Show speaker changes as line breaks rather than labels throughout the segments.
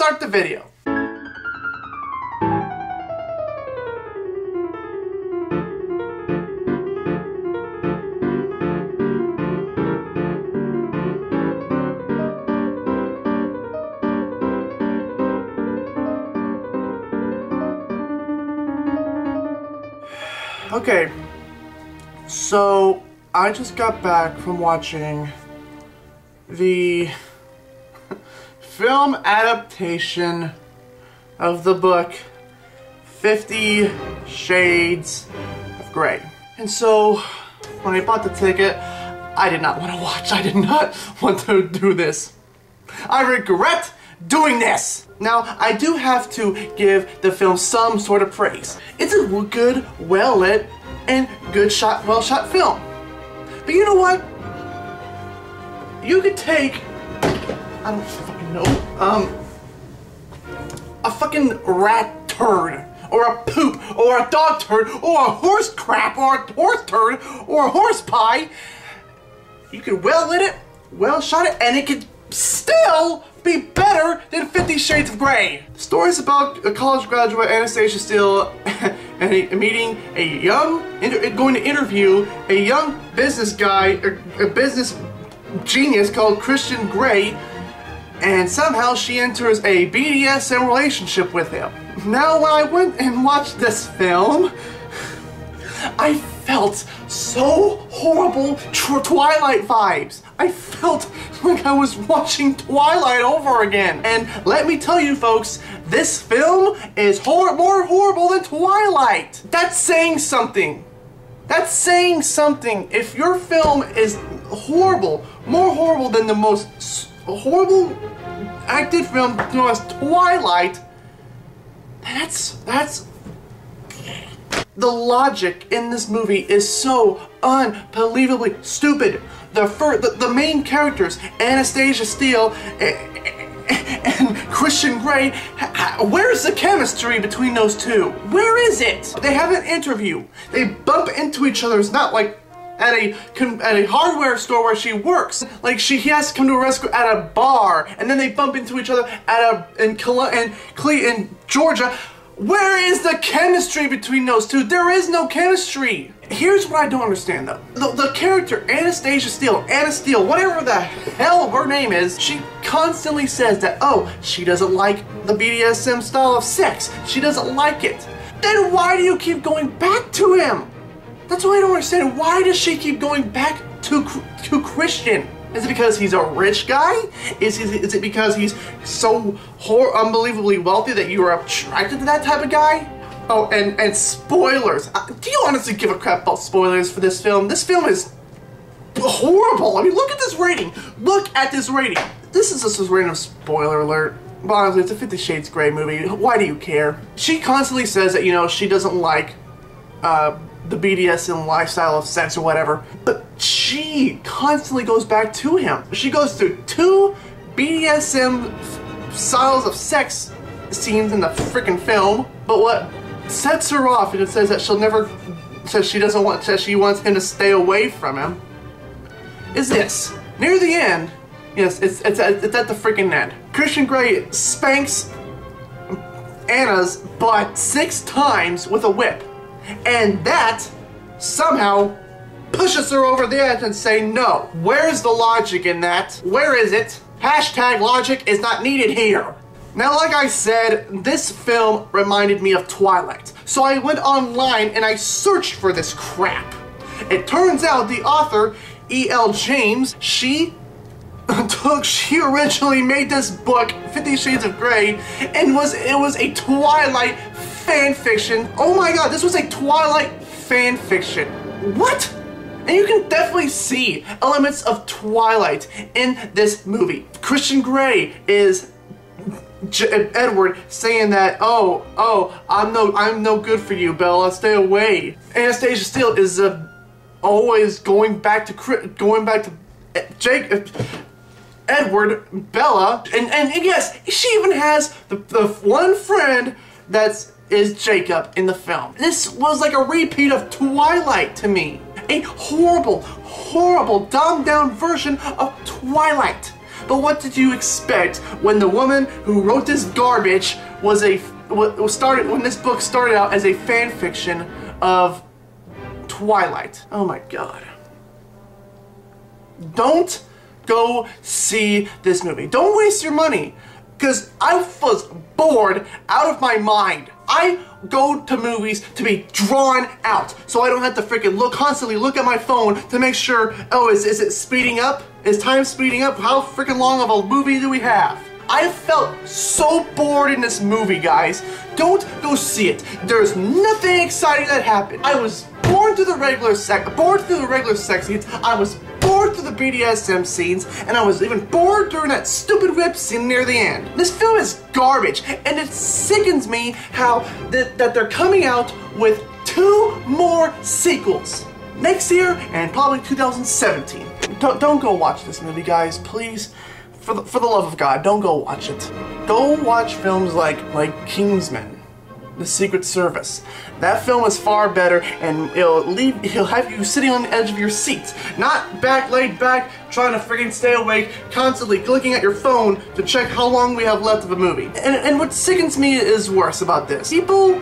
start the video. Okay, so I just got back from watching the film adaptation of the book 50 Shades of Grey. And so when I bought the ticket, I did not want to watch. I did not want to do this. I regret doing this. Now, I do have to give the film some sort of praise. It's a good, well-lit, and well-shot film. But you know what? You could take, I don't fucking know, a fucking rat turd, or a poop, or a dog turd, or a horse crap, or a horse turd, or a horse pie. You could well-lit it, well-shot it, and it could still be better than 50 Shades of Grey. The story is about a college graduate, Anastasia Steele, going to interview a young business guy, a business genius called Christian Grey, and somehow she enters a BDSM relationship with him. Now, when I went and watched this film, I felt so horrible Twilight vibes. I felt like I was watching Twilight over again. And let me tell you folks, this film is more horrible than Twilight. That's saying something. That's saying something. If your film is horrible, more horrible than the most horrible acted film known as Twilight, that's the logic in this movie is so unbelievably stupid. The main characters, Anastasia Steele and Christian Grey, where's the chemistry between those two? Where is it? They have an interview. They bump into each other. It's not like at a hardware store where she works. Like he has to come to a rescue at a bar, and then they bump into each other in Georgia. Where is the chemistry between those two? There is no chemistry. Here's what I don't understand though. The character, Anastasia Steele, Anna Steele, whatever the hell her name is, she constantly says that, oh, she doesn't like the BDSM style of sex. She doesn't like it. Then why do you keep going back to him? That's what I don't understand. Why does she keep going back to Christian? Is it because he's a rich guy? Is it because he's so unbelievably wealthy that you are attracted to that type of guy? Oh, and spoilers. Do you honestly give a crap about spoilers for this film? This film is horrible. I mean, look at this rating. Look at this rating. This is just a random spoiler alert. But honestly, it's a 50 Shades Grey movie. Why do you care? She constantly says that, you know, she doesn't like the BDSM lifestyle of sex or whatever, but she constantly goes back to him. She goes through 2 BDSM styles of sex scenes in the freaking film, but what sets her off, and it says that she wants him to stay away from him, is this. Near the end, yes, it's at the freaking end, Christian Grey spanks Anna's butt 6 times with a whip. And that somehow pushes her over the edge and say no. Where's the logic in that? Where is it? Hashtag logic is not needed here. Now, like I said, this film reminded me of Twilight. So I went online and I searched for this crap. It turns out the author, E.L. James, she originally made this book, 50 Shades of Grey, and it was a Twilight fan fiction. Oh my god, this was a Twilight fan fiction. What? And you can definitely see elements of Twilight in this movie. Christian Grey is Edward saying that, oh, I'm no good for you, Bella, stay away. Anastasia Steele is always going back to Edward, Bella, and yes, she even has the one friend is Jacob in the film. This was like a repeat of Twilight to me. A horrible, horrible, dumbed down version of Twilight. But what did you expect when the woman who wrote this garbage was when this book started out as a fan fiction of Twilight? Oh my god. Don't go see this movie. Don't waste your money, because I was bored out of my mind. I go to movies to be drawn out, so I don't have to freaking constantly look at my phone to make sure, oh, is it speeding up? Is time speeding up? How freaking long of a movie do we have? I felt so bored in this movie, guys. Don't go see it. There's nothing exciting that happened. I was bored through the regular sex scenes. I was bored through the BDSM scenes, and I was even bored during that stupid whip scene near the end. This film is garbage, and it sickens me how that they're coming out with 2 more sequels next year and probably 2017. Don't go watch this movie, guys, please. For the love of God, don't go watch it. Go watch films like Kingsman, The Secret Service. That film is far better, and he'll have you sitting on the edge of your seat, not laid back, trying to freaking stay awake, constantly looking at your phone to check how long we have left of a movie. And what sickens me is worse about this. People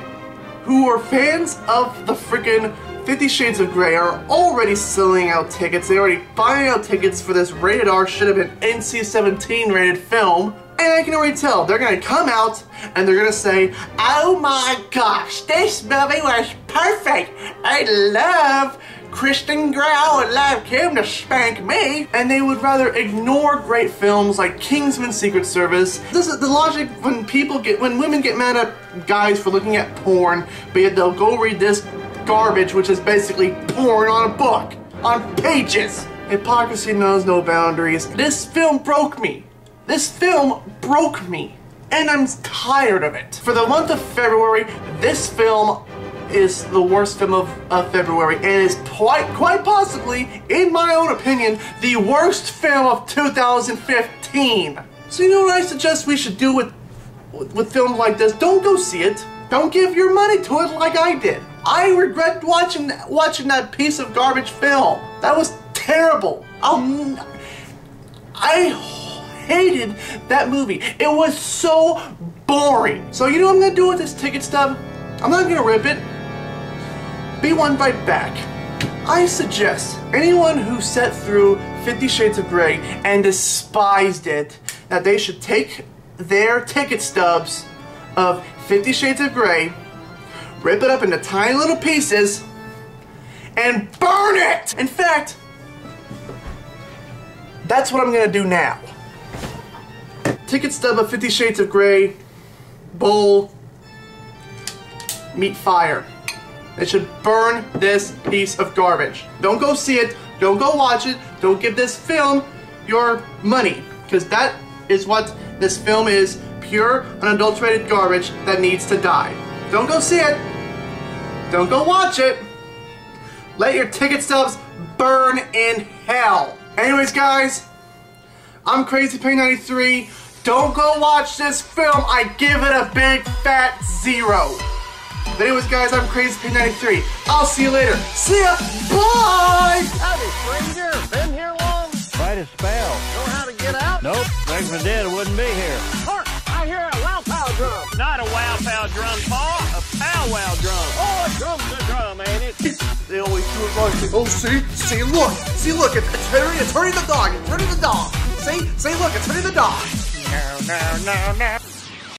who are fans of the freaking 50 Shades of Grey are already selling out tickets. They're already buying out tickets for this rated R, should have been NC-17 rated film. And I can already tell, they're gonna come out and they're gonna say, oh my gosh, this movie was perfect. I love Kristen Grey, I would love him to spank me. And they would rather ignore great films like Kingsman: Secret Service. This is the logic when women get mad at guys for looking at porn, but yet they'll go read this garbage, which is basically porn on a book, on pages. Hypocrisy knows no boundaries. This film broke me. This film broke me, and I'm tired of it. For the month of February, this film is the worst film of February, and is quite possibly, in my own opinion, the worst film of 2015. So you know what I suggest we should do with films like this? Don't go see it. Don't give your money to it like I did. I regret watching that piece of garbage film. That was terrible. I hated that movie. It was so boring. So you know what I'm gonna do with this ticket stub? I'm not gonna rip it. Be one bite back. I suggest anyone who sat through 50 Shades of Grey and despised it, that they should take their ticket stubs of 50 Shades of Grey, rip it up into tiny little pieces, and burn it! In fact, that's what I'm gonna do now. Ticket stub of 50 Shades of Grey, bowl, meet fire. They should burn this piece of garbage. Don't go see it, don't go watch it, don't give this film your money, because that is what this film is, pure, unadulterated garbage that needs to die. Don't go see it, don't go watch it, let your ticket stubs burn in hell. Anyways guys, I'm CrazyPenny93. Don't go watch this film. I give it a big fat 0. But anyways guys, I'm CrazyPenny93. I'll see you later. See ya. Bye!
Howdy, stranger. Been here long?
Quite a spell.
Know how to get out?
Nope. If I did, I wouldn't be here.
Hark! I hear a wow pow drum.
Not a wow pow drum, Paul. A powwow drum.
Oh, a drum's a drum, ain't it?
They always do it like this. Oh, see, look, it's hurting the dog, See, look, it's hurting the dog.
No.